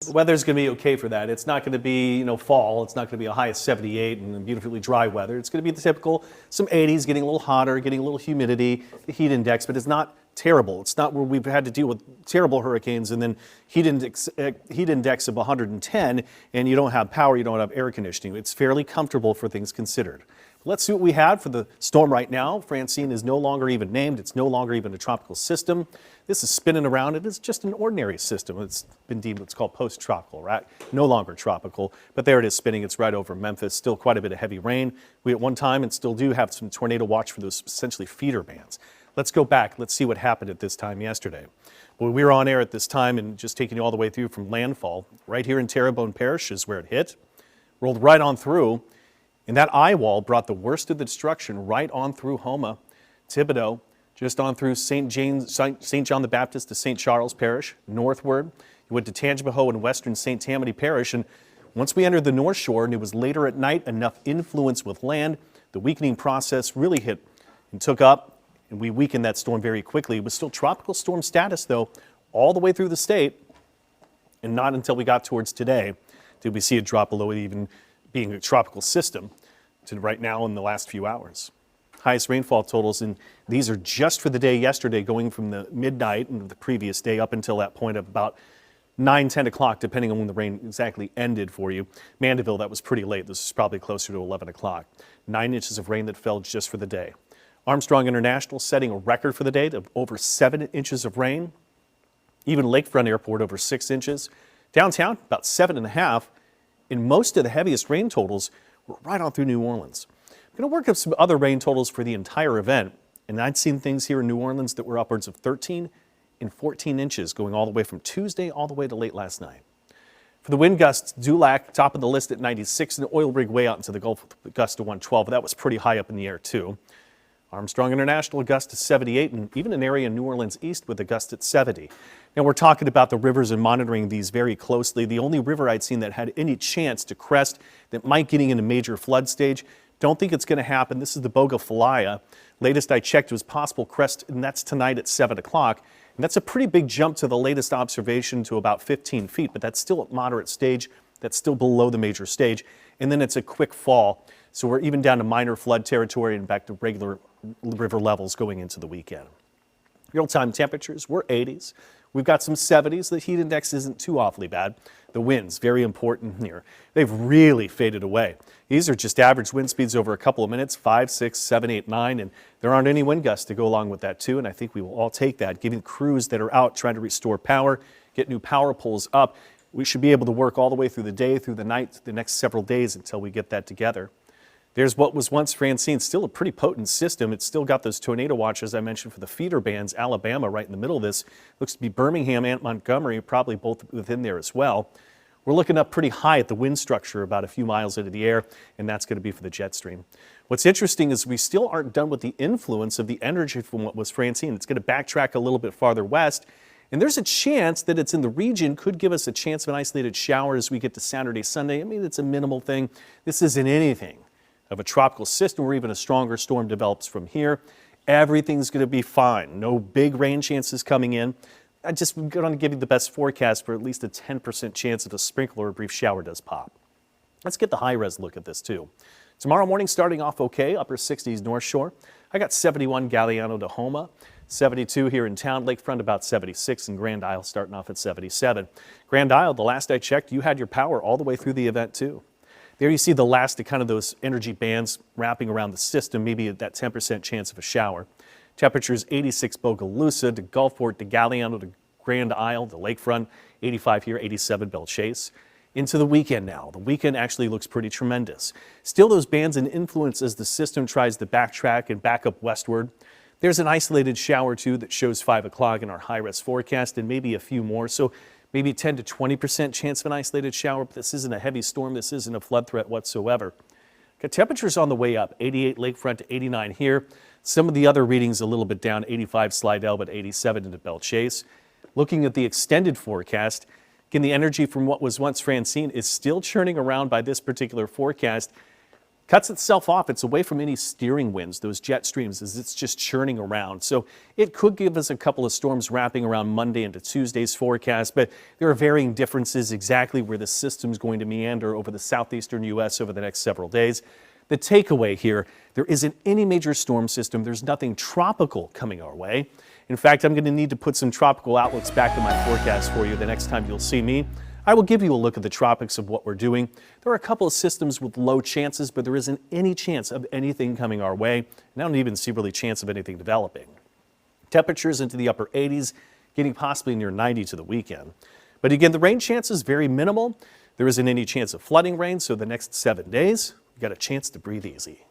The weather's going to be okay for that. It's not going to be, fall. It's not going to be a high of 78 and beautifully dry weather. It's going to be the typical, some 80s, getting a little hotter, getting a little humidity, the heat index, but it's not terrible. It's not where we've had to deal with terrible hurricanes and then heat index of 110 and you don't have power, you don't have air conditioning. It's fairly comfortable for things considered. Let's see what we have for the storm right now. Francine is no longer even named. It's no longer even a tropical system. This is spinning around. It is just an ordinary system. It's been deemed what's called post-tropical, right? No longer tropical, but there it is spinning. It's right over Memphis. Still quite a bit of heavy rain. We at one time and still do have some tornado watch for those essentially feeder bands. Let's go back. Let's see what happened at this time yesterday. Well, we were on air at this time and just taking you all the way through from landfall. Right here in Terrebonne Parish is where it hit. Rolled right on through. And that eye wall brought the worst of the destruction right on through Houma, Thibodaux, just on through St. John the Baptist to St. Charles Parish, northward. You went to Tangipahoa and western St. Tammany Parish. And once we entered the North Shore and it was later at night, enough influence with land, the weakening process really hit and took up. And we weakened that storm very quickly. It was still tropical storm status, though, all the way through the state. And not until we got towards today did we see it drop below it even being a tropical system to right now in the last few hours. Highest rainfall totals, and these are just for the day yesterday, going from the midnight of the previous day up until that point of about 9, 10 o'clock, depending on when the rain exactly ended for you. Mandeville, that was pretty late. This is probably closer to 11 o'clock. 9 inches of rain that fell just for the day. Armstrong International setting a record for the day of over 7 inches of rain. Even Lakefront Airport over 6 inches. Downtown, about 7.5. And most of the heaviest rain totals were right on through New Orleans. I'm going to work up some other rain totals for the entire event. And I'd seen things here in New Orleans that were upwards of 13 and 14 inches going all the way from Tuesday all the way to late last night. For the wind gusts, Dulac, top of the list at 96, and Oil Rig way out into the Gulf with a gust to 112. But that was pretty high up in the air, too. Armstrong International, a gust to 78, and even an area in New Orleans East with a gust at 70. Now, we're talking about the rivers and monitoring these very closely. The only river I'd seen that had any chance to crest that might getting in a major flood stage, don't think it's going to happen. This is the Bogafalaya. Latest I checked was possible crest, and that's tonight at 7 o'clock. And that's a pretty big jump to the latest observation to about 15 feet, but that's still at moderate stage. That's still below the major stage. And then it's a quick fall. So we're even down to minor flood territory and back to regular river levels going into the weekend. Real-time temperatures, we're 80s. We've got some 70s. The heat index isn't too awfully bad. The winds, very important here. They've really faded away. These are just average wind speeds over a couple of minutes, 5, 6, 7, 8, 9, and there aren't any wind gusts to go along with that too, and I think we will all take that. Giving crews that are out trying to restore power, get new power poles up, we should be able to work all the way through the day, through the night, the next several days until we get that together. There's what was once Francine, still a pretty potent system. It's still got those tornado watches I mentioned for the feeder bands. Alabama right in the middle of this. Looks to be Birmingham and Montgomery, probably both within there as well. We're looking up pretty high at the wind structure, about a few miles into the air, and that's going to be for the jet stream. What's interesting is we still aren't done with the influence of the energy from what was Francine. It's going to backtrack a little bit farther west, and there's a chance that it's in the region, could give us a chance of an isolated shower as we get to Saturday, Sunday. I mean, it's a minimal thing. This isn't anything of a tropical system or even a stronger storm develops from here. Everything's going to be fine. No big rain chances coming in. I'm going to give you the best forecast for at least a 10% chance of a sprinkle or a brief shower does pop. Let's get the high-res look at this too. Tomorrow morning starting off okay, upper 60s North Shore. I got 71 Galliano to Houma, 72 here in town, Lakefront about 76, and Grand Isle starting off at 77. Grand Isle, the last I checked, you had your power all the way through the event too. There you see the last of kind of those energy bands wrapping around the system, maybe that 10% chance of a shower. Temperatures 86 Bogalusa to Gulfport to Galliano to Grand Isle to Lakefront, 85 here, 87 Belle Chase. Into the weekend now. The weekend actually looks pretty tremendous. Still those bands and influence as the system tries to backtrack and back up westward. There's an isolated shower too that shows 5 o'clock in our high-res forecast and maybe a few more. So maybe 10 to 20% chance of an isolated shower, but this isn't a heavy storm. This isn't a flood threat whatsoever. Got temperatures on the way up, 88 Lakefront to 89 here. Some of the other readings a little bit down, 85 Slidell, but 87 into Belle Chase. Looking at the extended forecast, again, the energy from what was once Francine is still churning around by this particular forecast. cuts itself off. It's away from any steering winds, those jet streams, as it's just churning around. So it could give us a couple of storms wrapping around Monday into Tuesday's forecast, but there are varying differences exactly where the system's going to meander over the southeastern U.S. over the next several days. The takeaway here, there isn't any major storm system. There's nothing tropical coming our way. In fact, I'm going to need to put some tropical outlooks back in my forecast for you the next time you'll see me. I will give you a look at the tropics of what we're doing. There are a couple of systems with low chances, but there isn't any chance of anything coming our way. And I don't even see really chance of anything developing. Temperatures into the upper 80s, getting possibly near 90 to the weekend. But again, the rain chance is very minimal. There isn't any chance of flooding rain, so the next 7 days, you got a chance to breathe easy.